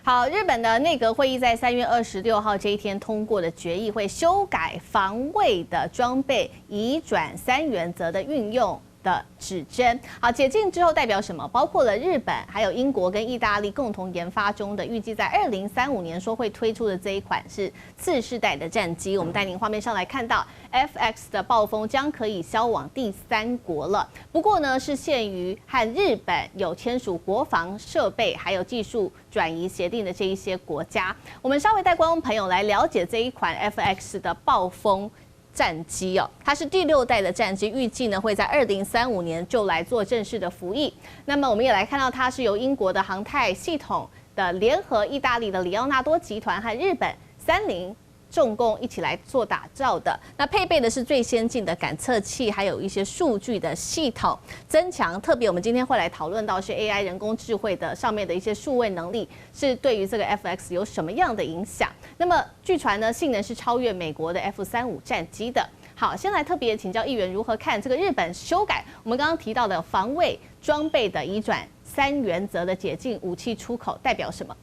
好，日本的内阁会议在3月26号这一天通过的决议，会修改防卫的装备移转3原则的运用的指针。好，解禁之后代表什么？包括了日本、还有英国跟意大利共同研发中的，预计在2035年说会推出的这一款是次世代的战机。我们带您画面上来看到 FX 的暴风将可以销往第3国了。不过呢，是限于和日本有签署国防设备还有技术转移协定的这一些国家。我们稍微带观众朋友来了解这一款 FX 的暴风战机哦，它是第6代的战机，预计呢会在2035年就来做正式的服役。那么我们也来看到，它是由英国的航太系统的联合意大利的里奥纳多集团和日本30重工一起来做打造的。那配备的是最先进的感测器，还有一些数据的系统增强。特别我们今天会来讨论到是 AI 人工智慧的上面的一些数位能力，是对于这个 FX 有什么样的影响？那么据传呢，性能是超越美国的 F-35战机的。好，先来特别请教议员如何看这个日本修改我们刚刚提到的防卫装备的移转3原则的解禁武器出口代表什么？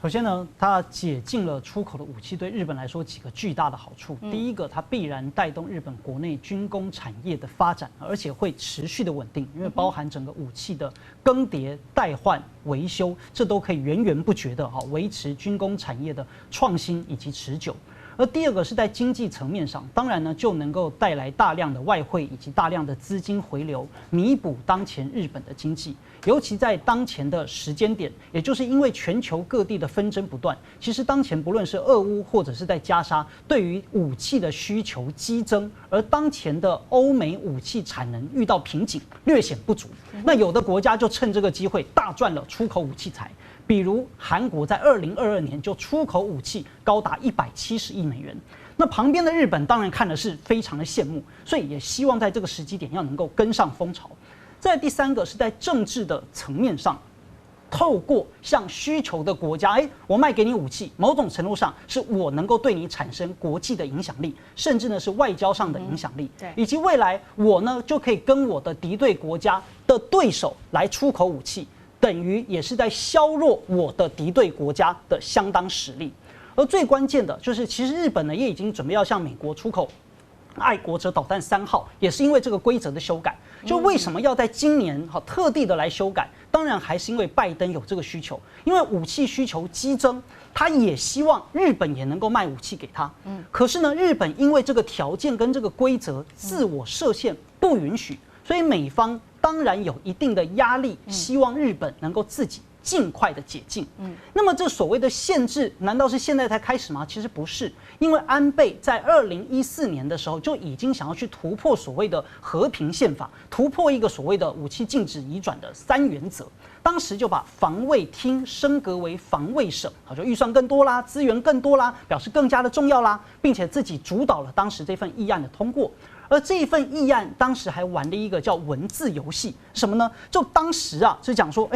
首先呢，它解禁了出口的武器，对日本来说几个巨大的好处。第一个，它必然带动日本国内军工产业的发展，而且会持续的稳定，因为包含整个武器的更迭、代换、维修，这都可以源源不绝的维持军工产业的创新以及持久。而第二个是在经济层面上，当然呢就能够带来大量的外汇以及大量的资金回流，弥补当前日本的经济。尤其在当前的时间点，也就是因为全球各地的纷争不断，其实当前不论是俄乌或者是在加沙，对于武器的需求激增，而当前的欧美武器产能遇到瓶颈，略显不足。那有的国家就趁这个机会大赚了出口武器财。比如韩国在2022年就出口武器高达170亿美元，那旁边的日本当然看的是非常的羡慕，所以也希望在这个时机点要能够跟上风潮。再来第3个是在政治的层面上，透过向需求的国家，我卖给你武器，某种程度上是我能够对你产生国际的影响力，甚至呢是外交上的影响力，以及未来我呢就可以跟我的敌对国家的对手来出口武器。等于也是在削弱我的敌对国家的相当实力，而最关键的就是，其实日本呢也已经准备要向美国出口爱国者导弹3号，也是因为这个规则的修改。就为什么要在今年特地的来修改？当然还是因为拜登有这个需求，因为武器需求激增，他也希望日本也能够卖武器给他。可是呢，日本因为这个条件跟这个规则自我设限不允许，所以美方当然有一定的压力，希望日本能够自己尽快的解禁。那么这所谓的限制，难道是现在才开始吗？其实不是，因为安倍在2014年的时候就已经想要去突破所谓的和平宪法，突破一个所谓的武器禁止移转的3原则。当时就把防卫厅升格为防卫省，就预算更多啦，资源更多啦，表示更加的重要啦，并且自己主导了当时这份议案的通过。而这一份议案当时还玩了一个叫文字游戏，什么呢？就当时是讲说，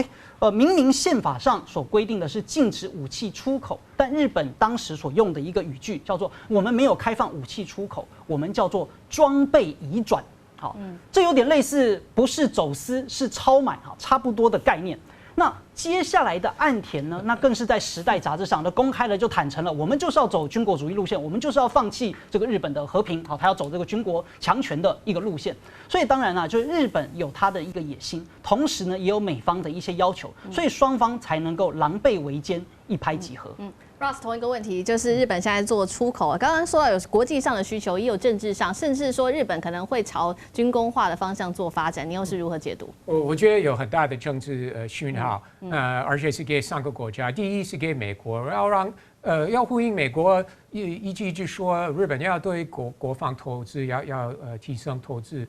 明明宪法上所规定的是禁止武器出口，但日本当时所用的一个语句叫做“我们没有开放武器出口，我们叫做装备移转”。好，这有点类似不是走私是超买，差不多的概念。那接下来的岸田呢？那更是在《时代》杂志上，公开了就坦诚了，我们就是要走军国主义路线，我们就是要放弃这个日本的和平，他要走这个军国强权的一个路线。所以当然就是日本有他的一个野心，同时呢也有美方的一些要求，所以双方才能够狼狈为奸，一拍即合。Ross 同一个问题，就是日本现在做出口，刚刚说到有国际上的需求，也有政治上，甚至说日本可能会朝军工化的方向做发展，你又是如何解读？我觉得有很大的政治讯号，而且是给3个国家，第一是给美国，要呼应美国一直说日本要对国防投资要提升投资。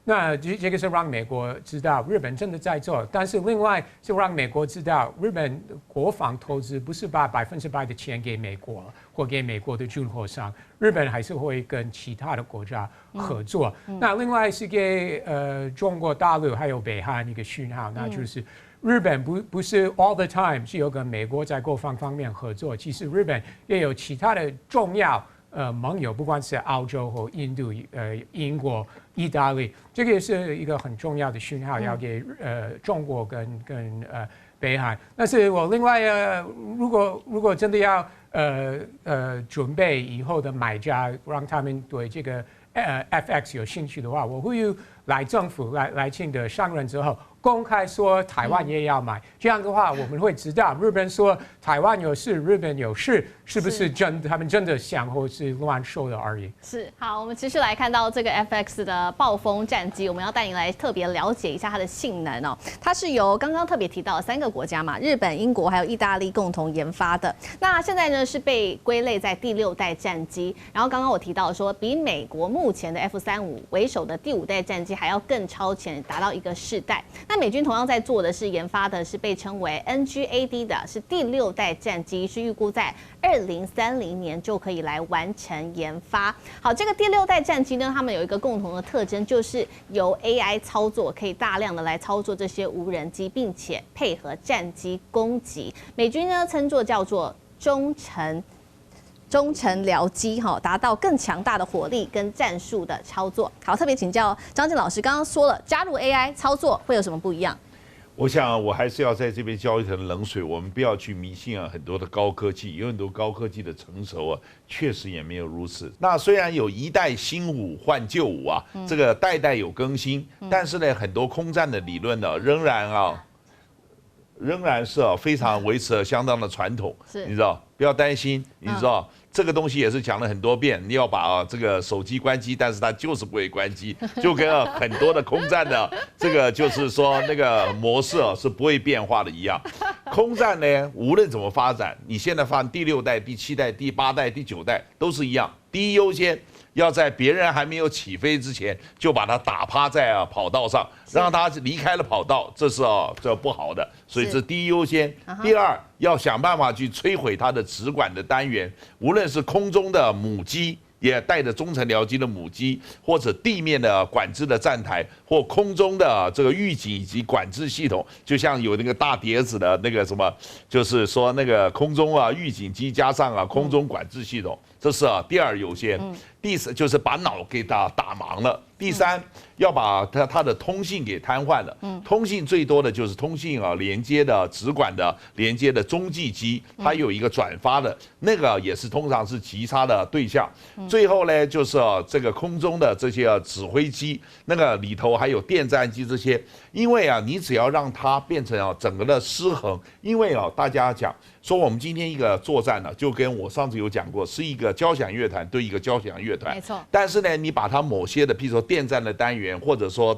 那这个是让美国知道日本真的在做，但是另外是让美国知道日本国防投资不是把100%的钱给美国或给美国的军火商，日本还是会跟其他的国家合作。那另外是给中国大陆还有北韩一个讯号，那就是日本不是 all the time 是有跟美国在国防方面合作，其实日本也有其他的重要盟友，不管是澳洲或印度、英国、意大利，这个也是一个很重要的讯号，要给中国跟北海。但是我另外如果真的要准备以后的买家，让他们对这个FX 有兴趣的话，我呼吁政府来庆的上任之后，公开说台湾也要买，这样的话我们会知道日本说台湾有事，日本有事，是不是他们真的想或是乱说的而已？是。好，我们持续来看到这个 FX 的暴风战机，我们要带您来特别了解一下它的性能哦。它是由刚刚特别提到的3个国家嘛，日本、英国还有意大利共同研发的。那现在呢是被归类在第6代战机，然后刚刚我提到说，比美国目前的 F-35为首的第5代战机还要更超前，达到一个世代。那美军同样在做的是研发的是被称为 NGAD 的，是第6代战机，是预估在2030年就可以来完成研发。好，这个第6代战机呢，他们有一个共同的特征，就是由 AI 操作，可以大量的来操作这些无人机，并且配合战机攻击。美军呢称作叫做中程僚机，达到更强大的火力跟战术的操作。好，特别请教张健老师，刚刚说了加入 AI 操作会有什么不一样？我想我还是要在这边浇一盆冷水，我们不要去迷信很多的高科技，有很多高科技的成熟确实也没有如此。那虽然有一代新武换旧武这个代代有更新，但是呢，很多空战的理论呢，仍然是非常维持了相当的传统，你知道，不要担心，你知道。这个东西也是讲了很多遍，你要把这个手机关机，但是它就是不会关机，就跟很多的空战的这个就是说那个模式是不会变化的一样。空战呢，无论怎么发展，你现在发展第6代、第7代、第8代、第9代都是一样，第一优先要在别人还没有起飞之前就把它打趴在跑道上，让它离开了跑道，这是这不好的，所以这第一优先。第二，要想办法去摧毁它的直管的单元，无论是空中的母机，也带着中程僚机的母机，或者地面的管制的站台，或空中的这个预警以及管制系统，就像有那个大碟子的那个什么，就是说那个空中预警机加上空中管制系统，这是第二优先。第四就是把脑给打盲了。第三，要把它的通信给瘫痪了。通信最多的就是通信连接的直管的连接的中继机，它有一个转发的那个也是通常是击杀的对象。最后呢，就是这个空中的这些指挥机，那个里头还有电战机这些，因为你只要让它变成整个的失衡，因为大家讲说我们今天一个作战呢，就跟我上次有讲过，是一个交响乐团对一个交响乐团，没错。但是呢，你把它某些的，譬如说电战的单元，或者说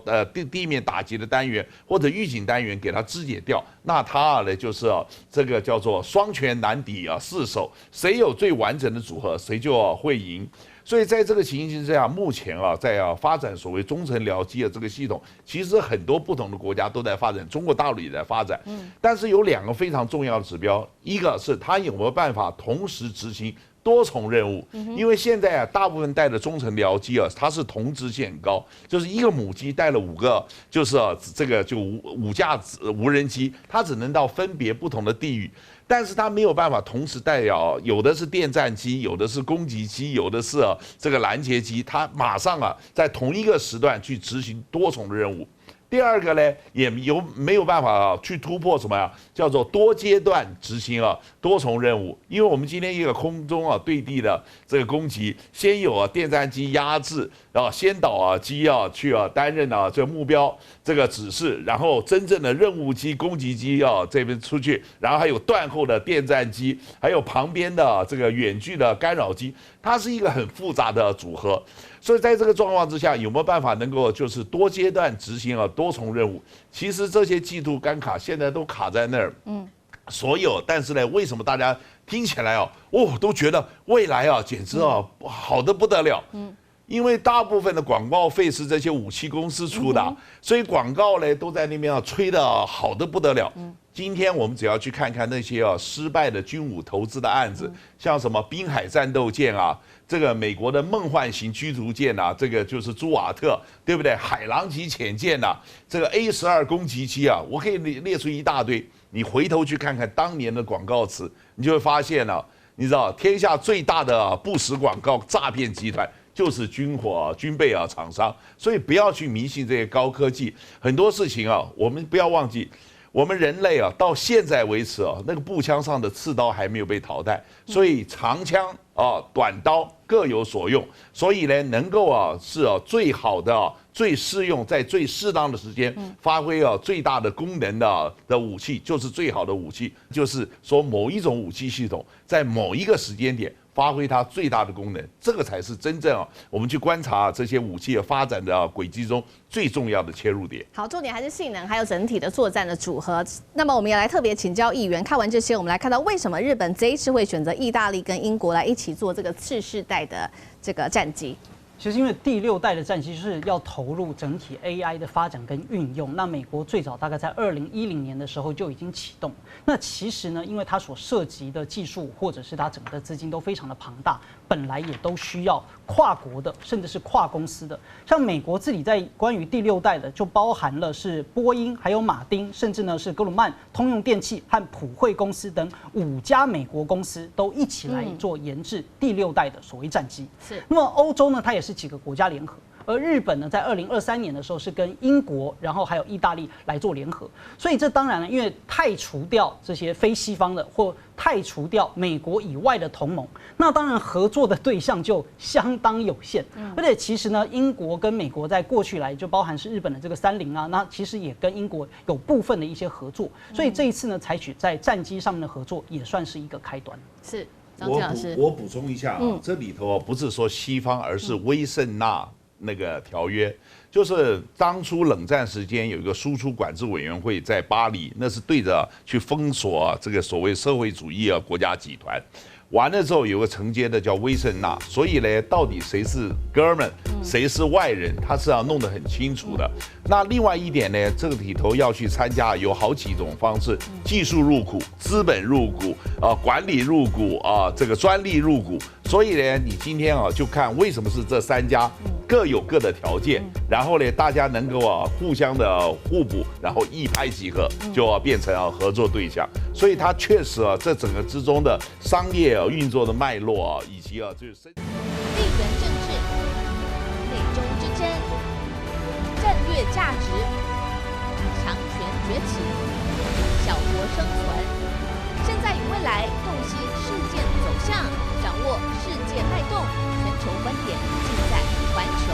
地面打击的单元，或者预警单元，给它肢解掉，那它呢就是这个叫做双拳难敌四手，谁有最完整的组合，谁就会赢。所以在这个情形之下，目前在发展所谓中程僚机的这个系统，其实很多不同的国家都在发展，中国大陆也在发展。但是有2个非常重要的指标，一个是它有没有办法同时执行多重任务，因为现在大部分带的中程僚机它是同质性很高，就是一个母机带了5个，就是这个就5架无人机，它只能到分别不同的地域。但是它没有办法同时带有的是电战机，有的是攻击机，有的是这个拦截机，它马上在同一个时段去执行多重的任务。第二个呢，也没有办法去突破什么呀？叫做多阶段执行多重任务。因为我们今天一个空中对地的这个攻击，先有电战机压制，然后先导机去担任这个目标这个指示，然后真正的任务机、攻击机这边出去，然后还有断后的电战机，还有旁边的这个远距的干扰机，它是一个很复杂的组合。所以在这个状况之下，有没有办法能够就是多阶段执行多重任务？其实这些技术关卡现在都卡在那儿。所有，但是呢，为什么大家听起来都觉得未来简直好得不得了？因为大部分的广告费是这些武器公司出的，所以广告呢都在那边吹得好得不得了。今天我们只要去看看那些失败的军武投资的案子，像什么滨海战斗舰这个美国的梦幻型驱逐舰这个就是朱瓦特，对不对？海狼级潜舰这个 A-12攻击机我可以列出一大堆。你回头去看看当年的广告词，你就会发现你知道天下最大的不实广告诈骗集团就是军备厂商，所以不要去迷信这些高科技。很多事情我们不要忘记。我们人类啊，到现在为止啊，那个步枪上的刺刀还没有被淘汰，所以长枪啊、短刀各有所用，所以呢，能够啊是啊最好的、最适用在最适当的时间发挥最大的功能的武器，就是最好的武器，就是说某一种武器系统在某一个时间点发挥它最大的功能，这个才是真正我们去观察这些武器的发展的轨迹中最重要的切入点。好，重点还是性能，还有整体的作战的组合。那么我们也来特别请教议员，看完这些，我们来看到为什么日本这一次会选择意大利跟英国来一起做这个次世代的这个战机。其实因为第6代的战机就是要投入整体 AI 的发展跟运用，那美国最早大概在2010年的时候就已经启动。那其实呢，因为它所涉及的技术或者是它整个的资金都非常的庞大，本来也都需要跨国的，甚至是跨公司的。像美国自己在关于第6代的，就包含了是波音、还有马丁，甚至呢是格鲁曼、通用电气和普惠公司等5家美国公司都一起来做研制第6代的所谓战机。是。那么欧洲呢，它也是几个国家联合。而日本呢，在2023年的时候是跟英国，然后还有意大利来做联合，所以这当然呢，因为汰除掉这些非西方的或汰除掉美国以外的同盟，那当然合作的对象就相当有限。而且其实呢，英国跟美国在过去来就包含是日本的这个30啊，那其实也跟英国有部分的一些合作，所以这一次呢，采取在战机上面的合作也算是一个开端。是，张庆老师，我补充一下啊，这里头不是说西方，而是威盛纳那个条约，就是当初冷战时间有一个输出管制委员会在巴黎，那是对着去封锁这个所谓社会主义国家集团。完了之后有个承接的叫威盛纳，所以呢，到底谁是哥们，谁是外人，他是要弄得很清楚的。那另外一点呢，这个里头要去参加有好几种方式：技术入股、资本入股、管理入股这个专利入股。所以呢，你今天就看为什么是这3家各有各的条件，然后呢，大家能够互相的互补，然后一拍即合，就变成合作对象。所以它确实这整个之中的商业运作的脉络以及就是地缘政治、美中之争、战略价值、强权崛起、小国生存，现在与未来洞悉事件走向，掌握世界脉动，全球观点尽在环球